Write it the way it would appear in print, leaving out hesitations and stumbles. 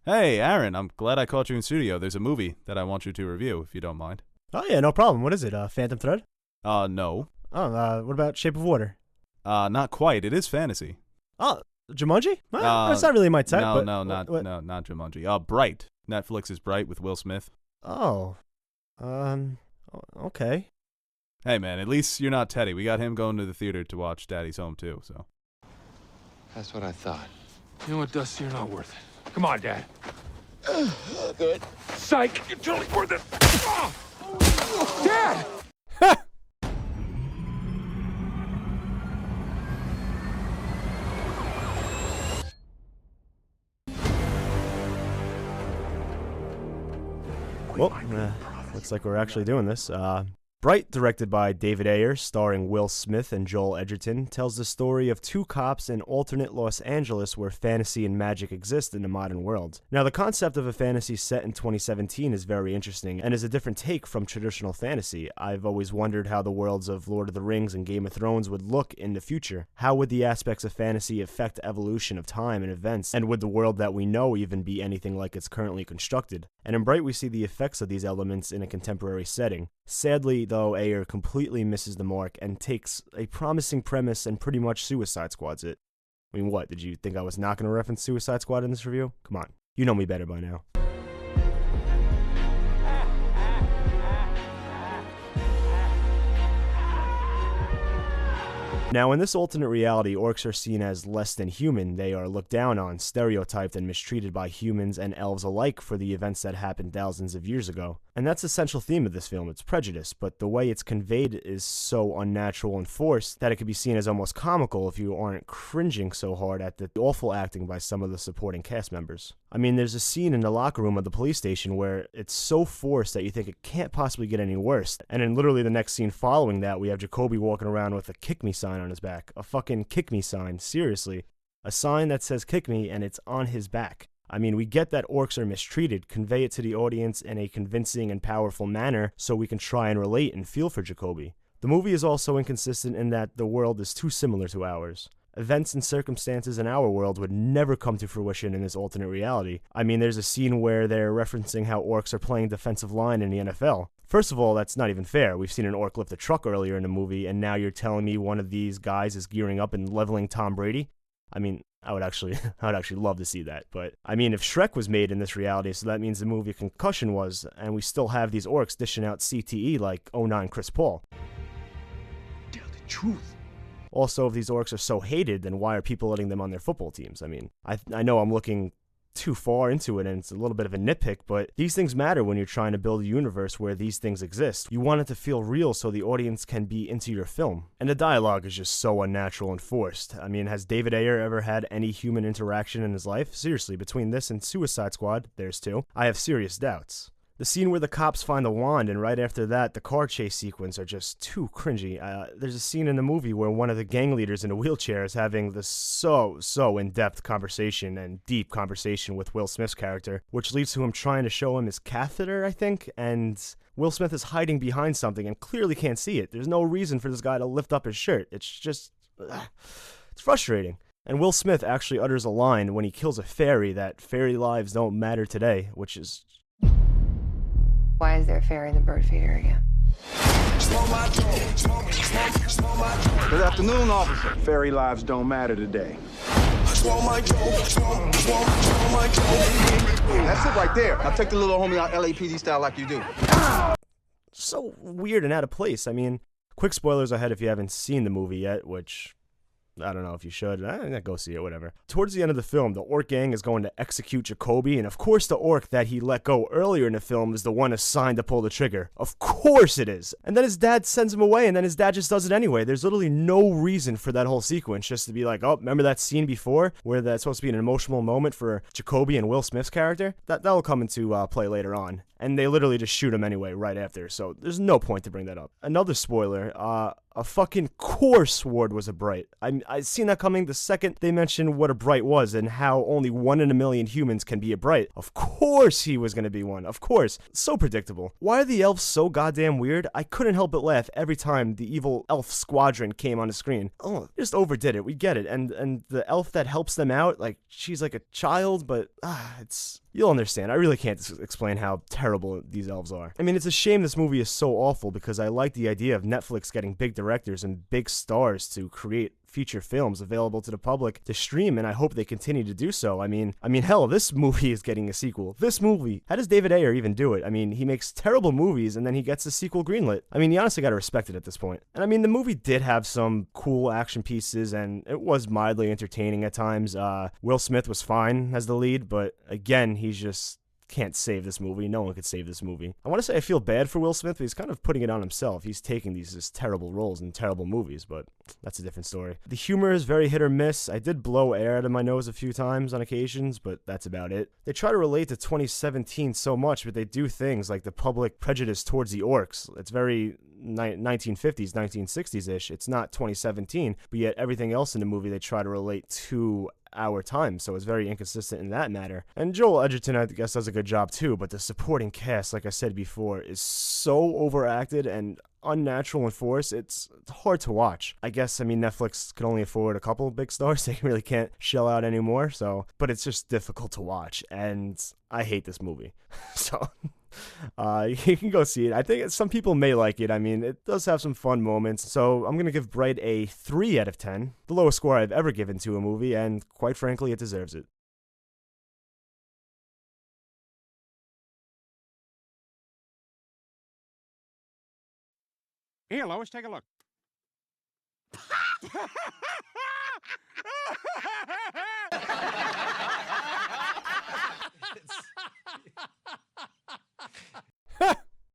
Hey, Aaron, I'm glad I caught you in studio. There's a movie that I want you to review, if you don't mind. Oh yeah, no problem. What is it? Phantom Thread? No. Oh, what about Shape of Water? Not quite. It is fantasy. Oh, Jumanji? Uh, That's not really my type. no, but no, not what? no, not Jumanji. Bright. Netflix is Bright with Will Smith. Oh, okay. Hey, man, at least you're not Teddy. We got him going to the theater to watch Daddy's Home too. So. That's what I thought. You know what, Dusty? You're not worth it. Come on, Dad. Good. Psych! You're totally worth it! Ah! Dad! Well, looks like we're actually doing this. Bright, directed by David Ayer, starring Will Smith and Joel Edgerton, tells the story of two cops in alternate Los Angeles where fantasy and magic exist in the modern world. Now, the concept of a fantasy set in 2017 is very interesting and is a different take from traditional fantasy. I've always wondered how the worlds of Lord of the Rings and Game of Thrones would look in the future. How would the aspects of fantasy affect evolution of time and events, and would the world that we know even be anything like it's currently constructed? And in Bright, we see the effects of these elements in a contemporary setting. Sadly, though, Ayer completely misses the mark and takes a promising premise and pretty much Suicide Squads it. I mean, what, did you think I was not going to reference Suicide Squad in this review? Come on, you know me better by now. Now, in this alternate reality, orcs are seen as less than human. They are looked down on, stereotyped, and mistreated by humans and elves alike for the events that happened thousands of years ago. And that's the central theme of this film. It's prejudice, but the way it's conveyed is so unnatural and forced that it could be seen as almost comical if you aren't cringing so hard at the awful acting by some of the supporting cast members. I mean, there's a scene in the locker room of the police station where it's so forced that you think it can't possibly get any worse. And in literally the next scene following that, we have Jacoby walking around with a kick me sign on his back. A fucking kick me sign, seriously. A sign that says kick me and it's on his back. I mean, we get that orcs are mistreated, convey it to the audience in a convincing and powerful manner so we can try and relate and feel for Jacoby. The movie is also inconsistent in that the world is too similar to ours. Events and circumstances in our world would never come to fruition in this alternate reality. I mean, there's a scene where they're referencing how orcs are playing defensive line in the NFL. First of all, that's not even fair. We've seen an orc lift a truck earlier in the movie, and now you're telling me one of these guys is gearing up and leveling Tom Brady? I mean, I would actually love to see that. But, I mean, if Shrek was made in this reality, so that means the movie Concussion was, and we still have these orcs dishing out CTE like '09 Chris Paul. Tell the truth. Also, if these orcs are so hated, then why are people letting them on their football teams? I mean, I know I'm looking too far into it and it's a little bit of a nitpick, but these things matter when you're trying to build a universe where these things exist. You want it to feel real so the audience can be into your film. And the dialogue is just so unnatural and forced. I mean, has David Ayer ever had any human interaction in his life? Seriously, between this and Suicide Squad, there's two, I have serious doubts. The scene where the cops find the wand, and right after that, the car chase sequence are just too cringy. There's a scene in the movie where one of the gang leaders in a wheelchair is having this so in-depth conversation and deep conversation with Will Smith's character, which leads to him trying to show him his catheter, I think, and Will Smith is hiding behind something and clearly can't see it. There's no reason for this guy to lift up his shirt. It's just... it's frustrating. And Will Smith actually utters a line when he kills a fairy that fairy lives don't matter today, which is... Why is there a fairy in the bird feeder again? Good afternoon, officer. Fairy lives don't matter today. That's it right there. Now take the little homie out LAPD style like you do. So weird and out of place. I mean, quick spoilers ahead if you haven't seen the movie yet, which... I don't know if you should. Go see it, whatever. Towards the end of the film, the orc gang is going to execute Jacoby, and of course the orc that he let go earlier in the film is the one assigned to pull the trigger. Of course it is! And then his dad sends him away, and then his dad just does it anyway. There's literally no reason for that whole sequence, just to be like, oh, remember that scene before, where that's supposed to be an emotional moment for Jacoby and Will Smith's character? That'll come into play later on. And they literally just shoot him anyway right after, so there's no point to bring that up. Another spoiler, a fucking course Ward was a Bright. I seen that coming the second they mentioned what a Bright was and how only 1 in a million humans can be a Bright. Of course he was gonna be one, of course. So predictable. Why are the elves so goddamn weird? I couldn't help but laugh every time the evil elf squadron came on the screen. Oh, just overdid it, we get it. And the elf that helps them out, like, she's like a child, but, it's... You'll understand. I really can't explain how terrible these elves are. I mean, it's a shame this movie is so awful because I like the idea of Netflix getting big directors and big stars to create feature films available to the public to stream, and I hope they continue to do so. I mean, hell, this movie is getting a sequel. This movie. How does David Ayer even do it? I mean, he makes terrible movies and then he gets a sequel greenlit. I mean, you honestly gotta respect it at this point. And I mean, the movie did have some cool action pieces and it was mildly entertaining at times. Will Smith was fine as the lead, but again, he's just can't save this movie. No one could save this movie. I want to say I feel bad for Will Smith, but he's kind of putting it on himself. He's taking these just terrible roles in terrible movies, but that's a different story. The humor is very hit or miss. I did blow air out of my nose a few times on occasions, but that's about it. They try to relate to 2017 so much, but they do things like the public prejudice towards the orcs. It's very 1950s, 1960s-ish. It's not 2017, but yet everything else in the movie they try to relate to our time, so it's very inconsistent in that matter. And Joel Edgerton, I guess, does a good job too, but the supporting cast, like I said before, is so overacted and unnatural in force, it's hard to watch. I guess, I mean, Netflix can only afford a couple of big stars. They really can't shell out anymore, so, but it's just difficult to watch, and I hate this movie. So, you can go see it. I think some people may like it. I mean, it does have some fun moments. So I'm going to give Bright a 3 out of 10, the lowest score I've ever given to a movie, and quite frankly, it deserves it. Here, Lois, take a look.